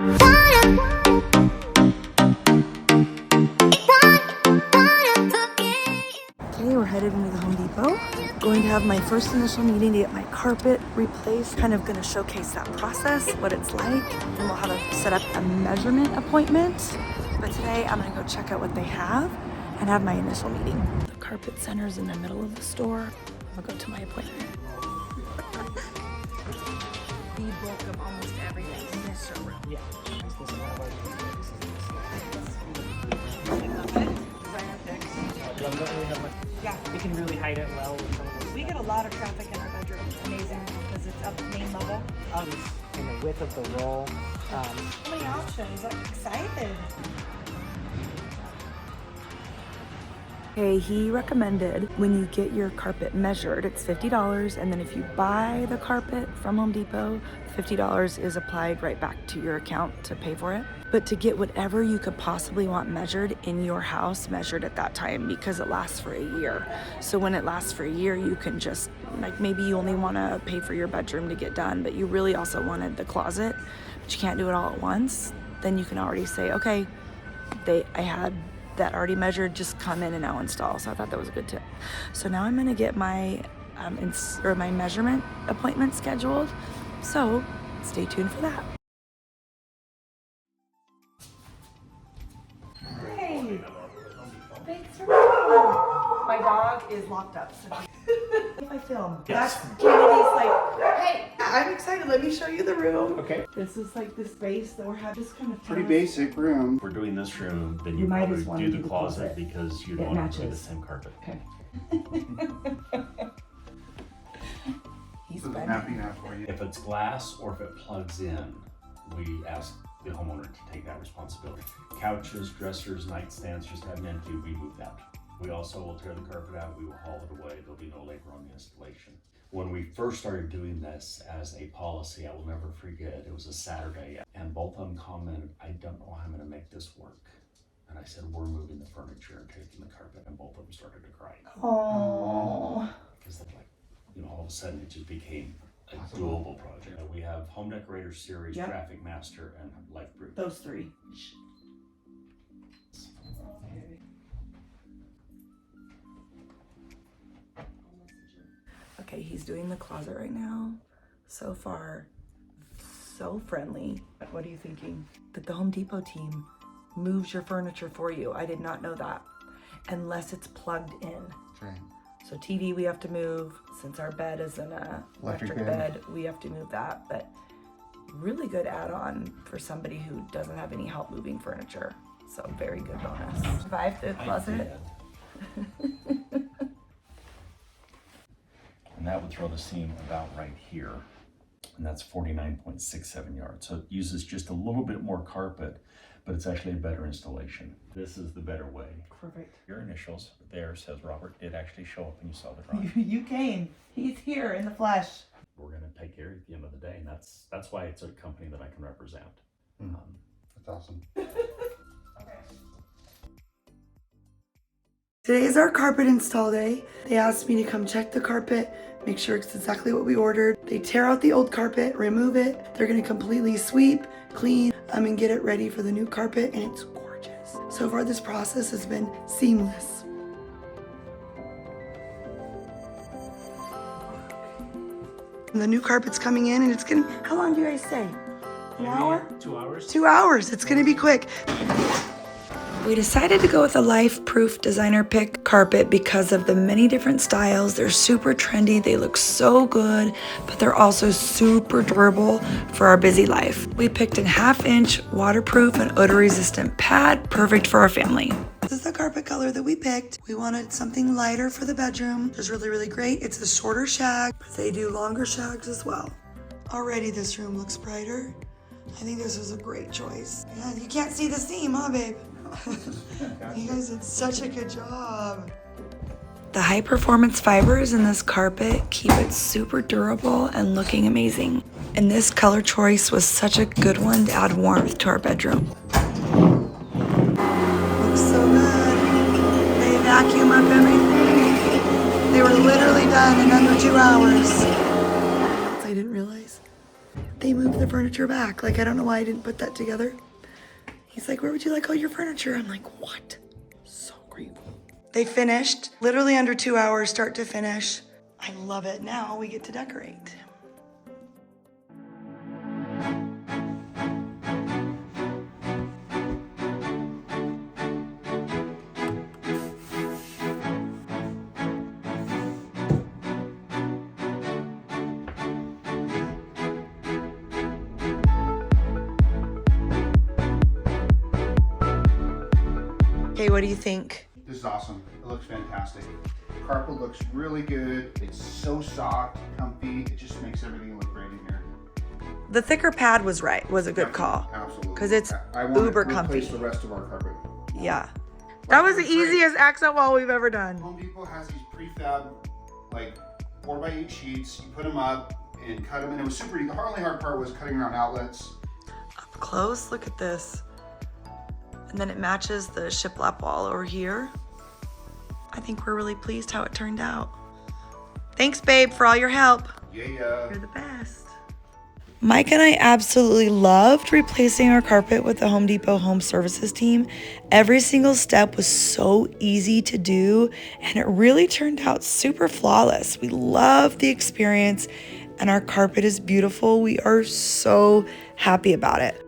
Okay, we're headed into the Home Depot. Going to have my first initial meeting to get my carpet replaced. Kind of going to showcase that process, what it's like. And we'll have a set up a measurement appointment. But today I'm going to go check out what they have and have my initial meeting. The carpet center's in the middle of the store. I'll go to my appointment. The bulk of almost everything in this showroom. Yeah. Yeah, we can really hide it well. We get a lot of traffic in our bedroom. It's amazing because it's up main level. In the width of the roll. So many options. I'm excited. Okay, he recommended when you get your carpet measured, it's $50, and then if you buy the carpet from Home Depot, $50 is applied right back to your account to pay for it. But to get whatever you could possibly want measured in your house, measured at that time, because it lasts for a year. So when it lasts for a year, you can just, like, maybe you only want to pay for your bedroom to get done, but you really also wanted the closet, but you can't do it all at once. Then you can already say, okay, I had that already measured, just come in and now install. So I thought that was a good tip. So now I'm gonna get my my measurement appointment scheduled. So stay tuned for that. Hey, thanks for coming. My dog is locked up. So if I film, Yes. that's Kennedy's like, hey, I'm excited. Let me show you the room. Okay. This is like the space that we're having. Just kind of Pretty basic room. We're doing this room, then You you might probably as well do do the the closet closet. because you It don't want to do the matches. same carpet. Okay. He's So the funny. mapping out for you. If it's glass or if it plugs in, we ask the homeowner to take that responsibility. Couches, dressers, nightstands, just have them empty, we move that. We also will tear the carpet out, we will haul it away, there'll be no labor on the installation. When we first started doing this as a policy, I will never forget, it was a Saturday, and both of them commented, I don't know how I'm gonna make this work. And I said, we're moving the furniture and taking the carpet, and both of them started to cry. Oh. Because they're like, you know, all of a sudden it just became a doable project. We have Home Decorator Series, Yep. Traffic Master, and LifeProof. Those three. Okay, he's doing the closet right now. So far, so friendly. What are you thinking? That the Home Depot team moves your furniture for you. I did not know that. Unless it's plugged in. Right. So TV we have to move. Since our bed is an electric bed, we have to move that. But really good add-on for somebody who doesn't have any help moving furniture. So very good bonus. Survived the closet. And that would throw the seam about right here. And that's 49.67 yards. So it uses just a little bit more carpet, but it's actually a better installation. This is the better way. Perfect. Your initials there says Robert did actually show up when you saw the drawing. You came. He's here in the flesh. We're gonna take care of you at the end of the day, and that's why it's a company that I can represent. That's awesome. Today is our carpet install day. They asked me to come check the carpet, make sure it's exactly what we ordered. They tear out the old carpet, remove it. They're gonna completely sweep, clean, and get it ready for the new carpet, and it's gorgeous. So far this process has been seamless. And the new carpet's coming in, and it's gonna, how long do you guys say? An hour? 2 hours. 2 hours, it's gonna be quick. We decided to go with a LifeProof designer pick carpet because of the many different styles. They're super trendy, they look so good, but they're also super durable for our busy life. We picked a 1/2 inch waterproof and odor resistant pad, perfect for our family. This is the carpet color that we picked. We wanted something lighter for the bedroom. It's really, really great. It's a shorter shag, but they do longer shags as well. Already this room looks brighter. I think this was a great choice. Yeah, you can't see the seam, huh, babe? You guys did such a good job. The high performance fibers in this carpet keep it super durable and looking amazing. And this color choice was such a good one to add warmth to our bedroom. Looks so good. They vacuum up everything. They were literally done in under 2 hours. I didn't realize they moved the furniture back. Like, I don't know why I didn't put that together. He's like, where would you like all your furniture? I'm like, what? So creepy. They finished literally under 2 hours, start to finish. I love it. Now we get to decorate. Okay, what do you think? This is awesome. It looks fantastic. The carpet looks really good. It's so soft, comfy. It just makes everything look great in here. The thicker pad was a good call. Absolutely. Because it's I want uber to replace comfy. the rest of our carpet. Yeah. That was the easiest accent wall we've ever done. Home Depot has these prefab, like 4x8 sheets. You put them up and cut them, and it was super easy. The only hard part was cutting around outlets. Up close, look at this. And then it matches the shiplap wall over here. I think we're really pleased how it turned out. Thanks, babe, for all your help. Yeah. You're the best. Mike and I absolutely loved replacing our carpet with the Home Depot Home Services team. Every single step was so easy to do, and it really turned out super flawless. We love the experience, and our carpet is beautiful. We are so happy about it.